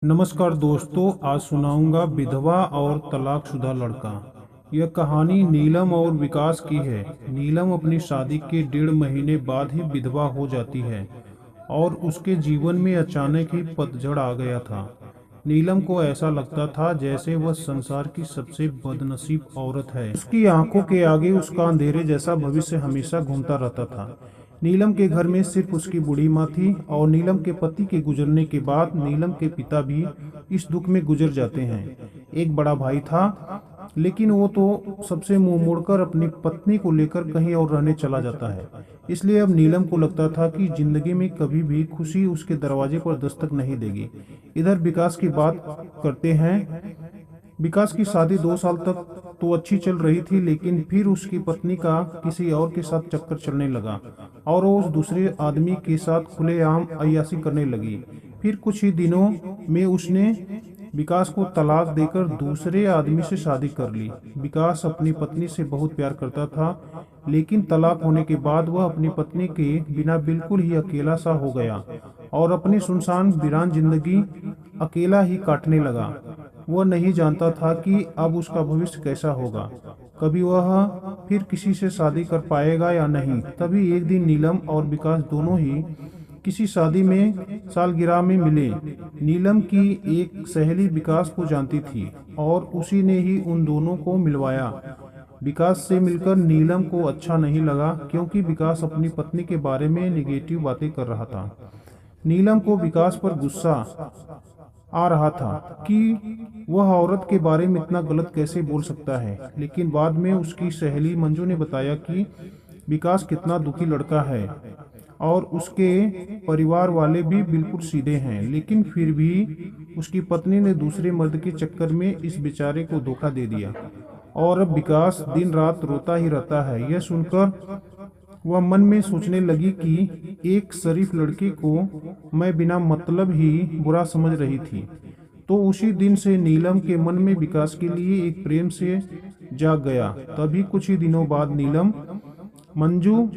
नमस्कार दोस्तों, आज सुनाऊंगा विधवा और तलाकशुदा लड़का। यह कहानी नीलम और विकास की है। नीलम अपनी शादी के 1.5 महीने बाद ही विधवा हो जाती है और उसके जीवन में अचानक ही पतझड़ आ गया था। नीलम को ऐसा लगता था जैसे वह संसार की सबसे बदनसीब औरत है। उसकी आंखों के आगे उसका अंधेरे जैसा भविष्य हमेशा घूमता रहता था। नीलम के घर में सिर्फ उसकी बूढ़ी माँ थी और नीलम के पति के गुजरने के बाद नीलम के पिता भी इस दुख में गुजर जाते हैं। एक बड़ा भाई था, लेकिन वो तो सबसे मुंह मोड़कर अपनी पत्नी को लेकर कहीं और रहने चला जाता है। इसलिए अब नीलम को लगता था कि जिंदगी में कभी भी खुशी उसके दरवाजे पर दस्तक नहीं देगी। इधर विकास की बात करते हैं। विकास की शादी 2 साल तक तो अच्छी चल रही थी, लेकिन फिर उसकी पत्नी का किसी और के साथ चक्कर चलने लगा और वो उस दूसरे आदमी के साथ खुलेआम अय्याशी करने लगी। फिर कुछ ही दिनों में उसने विकास को तलाक देकर दूसरे आदमी से शादी कर ली। विकास अपनी पत्नी से बहुत प्यार करता था, लेकिन तलाक होने के बाद वह अपनी पत्नी के बिना बिल्कुल ही अकेला सा हो गया और अपनी सुनसान वीरान जिंदगी अकेला ही काटने लगा। वह नहीं जानता था कि अब उसका भविष्य कैसा होगा, कभी वह फिर किसी से शादी कर पाएगा या नहीं। तभी एक दिन नीलम और विकास दोनों ही किसी शादी में सालगिरह में मिले। नीलम की एक सहेली विकास को जानती थी और उसी ने ही उन दोनों को मिलवाया। विकास से मिलकर नीलम को अच्छा नहीं लगा, क्योंकि विकास अपनी पत्नी के बारे में निगेटिव बातें कर रहा था। नीलम को विकास पर गुस्सा आ रहा था कि वह औरत के बारे में इतना गलत कैसे बोल सकता है। लेकिन बाद में उसकी सहेली मंजू ने बताया कि विकास कितना दुखी लड़का है और उसके परिवार वाले भी बिल्कुल सीधे हैं, लेकिन फिर भी उसकी पत्नी ने दूसरे मर्द के चक्कर में इस बेचारे को धोखा दे दिया और अब विकास दिन रात रोता ही रहता है। यह सुनकर वह मन में सोचने लगी कि एक शरीफ लड़के को मैं बिना मतलब ही बुरा समझ रही थी। तो उसी दिन से नीलम के मन में विकास के लिए एक प्रेम से जाग गया। तभी कुछ ही दिनों बाद नीलम, मंजू,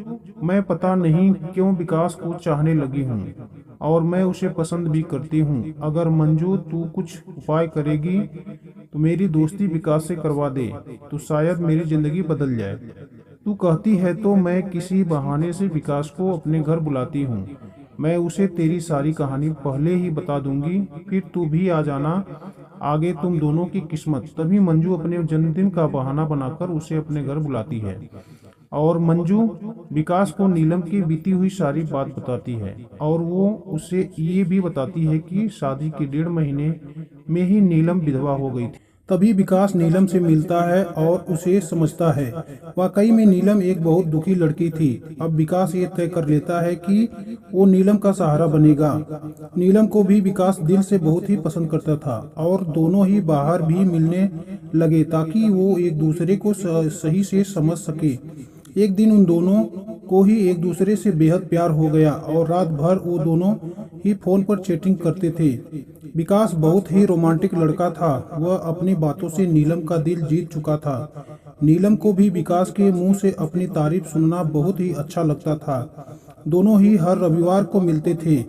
मैं पता नहीं क्यों विकास को चाहने लगी हूँ और मैं उसे पसंद भी करती हूँ। अगर मंजू तू कुछ उपाय करेगी तो मेरी दोस्ती विकास से करवा दे, तो शायद मेरी जिंदगी बदल जाए। तू कहती है तो मैं किसी बहाने से विकास को अपने घर बुलाती हूँ। मैं उसे तेरी सारी कहानी पहले ही बता दूंगी, फिर तू भी आ जाना। आगे तुम दोनों की किस्मत। तभी मंजू अपने जन्मदिन का बहाना बनाकर उसे अपने घर बुलाती है और मंजू विकास को नीलम की बीती हुई सारी बात बताती है और वो उसे ये भी बताती है कि शादी के 1.5 महीने में ही नीलम विधवा हो गई थी। तभी विकास नीलम से मिलता है और उसे समझता है। वाकई में नीलम एक बहुत दुखी लड़की थी। अब विकास ये तय कर लेता है कि वो नीलम का सहारा बनेगा। नीलम को भी विकास दिल से बहुत ही पसंद करता था और दोनों ही बाहर भी मिलने लगे ताकि वो एक दूसरे को सही से समझ सके। एक दिन उन दोनों को ही एक दूसरे से बेहद प्यार हो गया और रात भर वो दोनों ही फोन पर चैटिंग करते थे। विकास बहुत ही रोमांटिक लड़का था। वह अपनी बातों से नीलम का दिल जीत चुका था। नीलम को भी विकास के मुंह से अपनी तारीफ सुनना बहुत ही अच्छा लगता था। दोनों ही हर रविवार को मिलते थे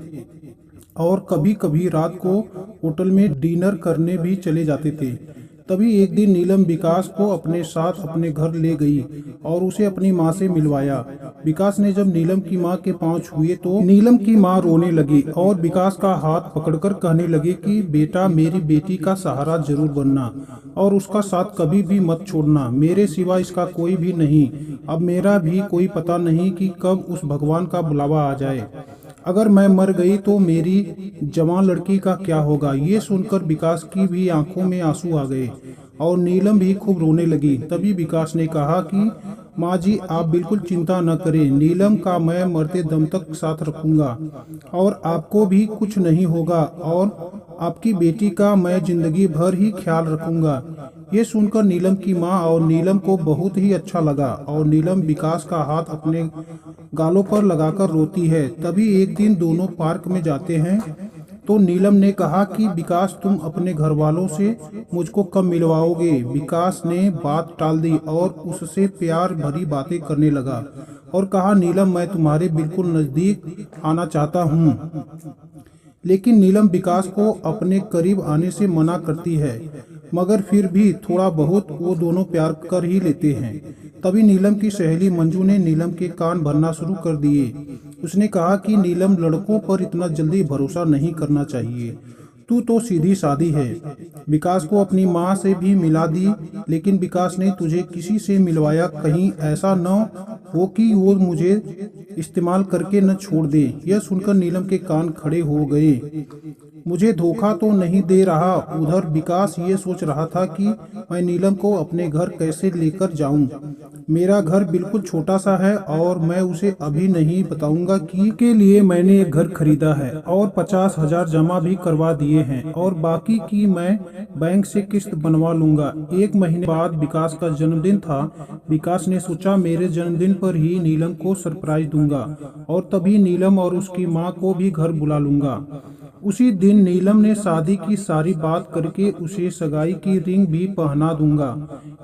और कभी कभी रात को होटल में डिनर करने भी चले जाते थे। तभी एक दिन नीलम विकास को अपने साथ अपने घर ले गई और उसे अपनी माँ से मिलवाया। विकास ने जब नीलम की माँ के पांव छुए तो नीलम की माँ रोने लगी और विकास का हाथ पकड़कर कहने लगी कि बेटा, मेरी बेटी का सहारा जरूर बनना और उसका साथ कभी भी मत छोड़ना। मेरे सिवा इसका कोई भी नहीं। अब मेरा भी कोई पता नहीं कि कब उस भगवान का बुलावा आ जाए। अगर मैं मर गई तो मेरी जवान लड़की का क्या होगा। ये सुनकर विकास की भी आंखों में आंसू आ गए और नीलम भी खूब रोने लगी। तभी विकास ने कहा कि माँ जी, आप बिल्कुल चिंता न करें। नीलम का मैं मरते दम तक साथ रखूंगा और आपको भी कुछ नहीं होगा और आपकी बेटी का मैं जिंदगी भर ही ख्याल रखूंगा। ये सुनकर नीलम की माँ और नीलम को बहुत ही अच्छा लगा और नीलम विकास का हाथ अपने गालों पर लगाकर रोती है। तभी एक दिन दोनों पार्क में जाते हैं तो नीलम ने कहा कि विकास, तुम अपने घर वालों से मुझको कब मिलवाओगे। विकास ने बात टाल दी और उससे प्यार भरी बातें करने लगा और कहा, नीलम, मैं तुम्हारे बिल्कुल नजदीक आना चाहता हूँ। लेकिन नीलम विकास को अपने करीब आने से मना करती है, मगर फिर भी थोड़ा बहुत वो दोनों प्यार कर ही लेते हैं। तभी नीलम की सहेली मंजू ने नीलम के कान भरना शुरू कर दिए। उसने कहा कि नीलम, लड़कों पर इतना जल्दी भरोसा नहीं करना चाहिए। तू तो सीधी सादी है। विकास को अपनी माँ से भी मिला दी, लेकिन विकास ने तुझे किसी से मिलवाया। कहीं ऐसा न हो कि वो मुझे इस्तेमाल करके न छोड़ दे। यह सुनकर नीलम के कान खड़े हो गए। मुझे धोखा तो नहीं दे रहा। उधर विकास ये सोच रहा था कि मैं नीलम को अपने घर कैसे लेकर जाऊं। मेरा घर बिल्कुल छोटा सा है और मैं उसे अभी नहीं बताऊंगा कि के लिए मैंने एक घर खरीदा है और 50,000 जमा भी करवा दिए हैं और बाकी की मैं बैंक से किस्त बनवा लूंगा। 1 महीने बाद विकास का जन्मदिन था। विकास ने सोचा मेरे जन्मदिन पर ही नीलम को सरप्राइज दूंगा और तभी नीलम और उसकी माँ को भी घर बुला लूंगा। उसी दिन नीलम ने शादी की सारी बात करके उसे सगाई की रिंग भी पहना दूंगा,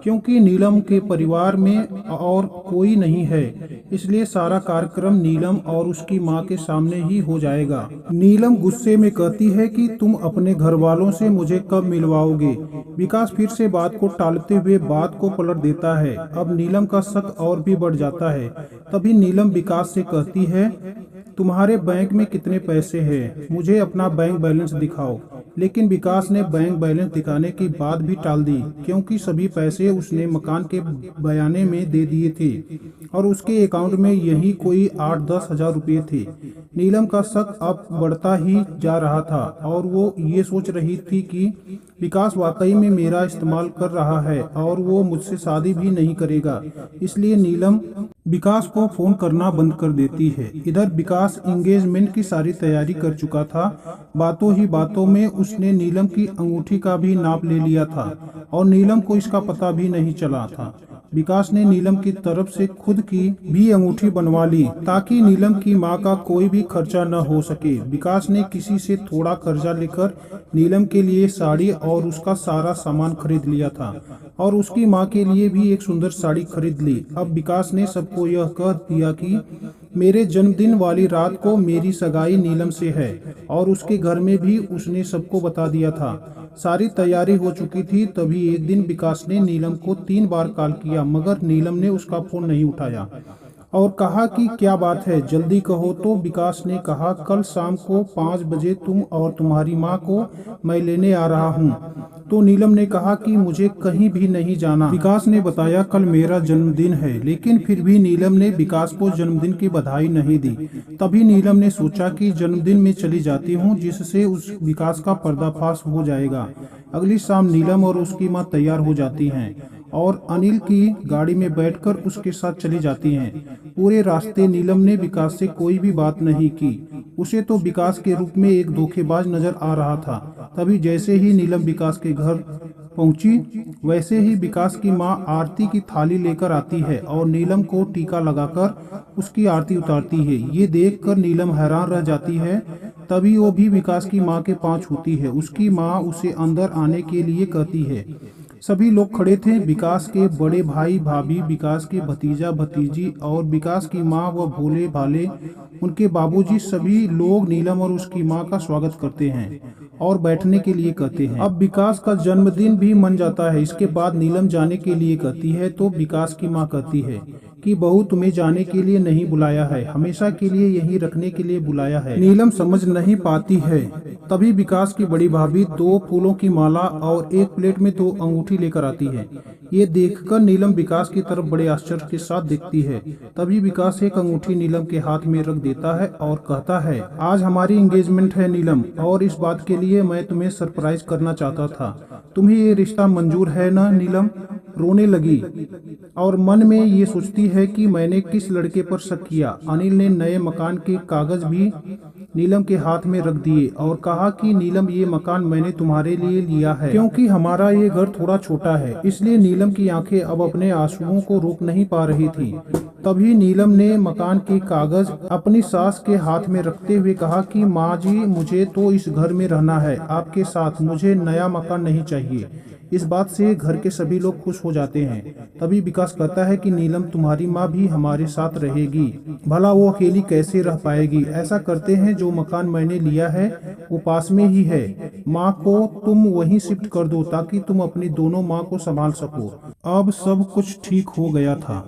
क्योंकि नीलम के परिवार में और कोई नहीं है। इसलिए सारा कार्यक्रम नीलम और उसकी माँ के सामने ही हो जाएगा। नीलम गुस्से में कहती है कि तुम अपने घर वालों से मुझे कब मिलवाओगे। विकास फिर से बात को टालते हुए बात को पलट देता है। अब नीलम का शक और भी बढ़ जाता है। तभी नीलम विकास से कहती है, तुम्हारे बैंक में कितने पैसे हैं? मुझे अपना बैंक बैलेंस दिखाओ। लेकिन विकास ने बैंक बैलेंस दिखाने की बात भी टाल दी, क्योंकि सभी पैसे उसने मकान के बयाने में दे दिए थे और उसके अकाउंट में यही कोई 8-10 हजार रुपये थे। नीलम का शक अब बढ़ता ही जा रहा था और वो ये सोच रही थी कि विकास वाकई में मेरा इस्तेमाल कर रहा है और वो मुझसे शादी भी नहीं करेगा। इसलिए नीलम विकास को फोन करना बंद कर देती है। इधर विकास एंगेजमेंट की सारी तैयारी कर चुका था। बातों ही बातों में उसने नीलम की अंगूठी का भी नाप ले लिया था और नीलम को इसका पता भी नहीं चला था। विकास ने नीलम की तरफ से खुद की भी अंगूठी बनवा ली ताकि नीलम की मां का कोई भी खर्चा न हो सके। विकास ने किसी से थोड़ा कर्जा लेकर नीलम के लिए साड़ी और उसका सारा सामान खरीद लिया था और उसकी मां के लिए भी एक सुंदर साड़ी खरीद ली। अब विकास ने सबको यह कह दिया कि मेरे जन्मदिन वाली रात को मेरी सगाई नीलम से है और उसके घर में भी उसने सबको बता दिया था। सारी तैयारी हो चुकी थी। तभी एक दिन विकास ने नीलम को 3 बार कॉल किया, मगर नीलम ने उसका फोन नहीं उठाया और कहा कि क्या बात है, जल्दी कहो। तो विकास ने कहा, कल शाम को 5 बजे तुम और तुम्हारी माँ को मैं लेने आ रहा हूँ। तो नीलम ने कहा कि मुझे कहीं भी नहीं जाना। विकास ने बताया, कल मेरा जन्मदिन है, लेकिन फिर भी नीलम ने विकास को जन्मदिन की बधाई नहीं दी। तभी नीलम ने सोचा कि जन्मदिन में चली जाती हूँ, जिससे उस विकास का पर्दाफाश हो जाएगा। अगली शाम नीलम और उसकी माँ तैयार हो जाती हैं और अनिल की गाड़ी में बैठकर उसके साथ चली जाती हैं। पूरे रास्ते नीलम ने विकास से कोई भी बात नहीं की। उसे तो विकास के रूप में एक धोखेबाज नजर आ रहा था। तभी जैसे ही नीलम विकास के घर पहुंची, वैसे ही विकास की मां आरती की थाली लेकर आती है और नीलम को टीका लगाकर उसकी आरती उतारती है। ये देखकर नीलम हैरान रह जाती है। तभी वो भी विकास की मां के पांव छूती है। उसकी मां उसे अंदर आने के लिए कहती है। सभी लोग खड़े थे। विकास के बड़े भाई भाभी, विकास के भतीजा भतीजी और विकास की माँ व भोले भाले उनके बाबूजी, सभी लोग नीलम और उसकी माँ का स्वागत करते हैं और बैठने के लिए कहते हैं। अब विकास का जन्मदिन भी मन जाता है। इसके बाद नीलम जाने के लिए कहती है तो विकास की माँ कहती है कि बहू, तुम्हें जाने के लिए नहीं बुलाया है, हमेशा के लिए यहीं रखने के लिए बुलाया है। नीलम समझ नहीं पाती है। तभी विकास की बड़ी भाभी 2 फूलों की माला और एक प्लेट में 2 अंगूठी लेकर आती है। ये देखकर नीलम विकास की तरफ बड़े आश्चर्य के साथ देखती है। तभी विकास एक अंगूठी नीलम के हाथ में रख देता है और कहता है, आज हमारी एंगेजमेंट है नीलम, और इस बात के लिए मैं तुम्हें सरप्राइज करना चाहता था। तुम्हें ये रिश्ता मंजूर है ना? नीलम रोने लगी और मन में ये सोचती है कि मैंने किस लड़के पर शक किया। अनिल ने नए मकान के कागज भी नीलम के हाथ में रख दिए और कहा कि नीलम, ये मकान मैंने तुम्हारे लिए लिया है, क्योंकि हमारा ये घर थोड़ा छोटा है। इसलिए नीलम की आंखें अब अपने आंसुओं को रोक नहीं पा रही थी। तभी नीलम ने मकान के कागज अपनी सास के हाथ में रखते हुए कहा कि माँ जी, मुझे तो इस घर में रहना है आपके साथ, मुझे नया मकान नहीं चाहिए। इस बात से घर के सभी लोग खुश हो जाते हैं। तभी विकास कहता है कि नीलम, तुम्हारी माँ भी हमारे साथ रहेगी, भला वो अकेली कैसे रह पाएगी। ऐसा करते हैं, जो मकान मैंने लिया है वो पास में ही है, माँ को तुम वहीं शिफ्ट कर दो ताकि तुम अपनी दोनों माँ को संभाल सको। अब सब कुछ ठीक हो गया था।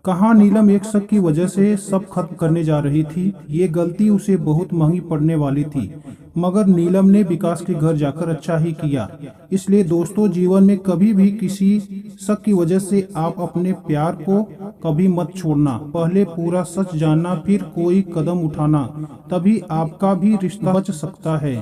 कहाँ नीलम एक शक की वजह से सब खत्म करने जा रही थी। ये गलती उसे बहुत महंगी पड़ने वाली थी, मगर नीलम ने विकास के घर जाकर अच्छा ही किया। इसलिए दोस्तों, जीवन में कभी भी किसी शक की वजह से आप अपने प्यार को कभी मत छोड़ना। पहले पूरा सच जानना, फिर कोई कदम उठाना, तभी आपका भी रिश्ता बच सकता है।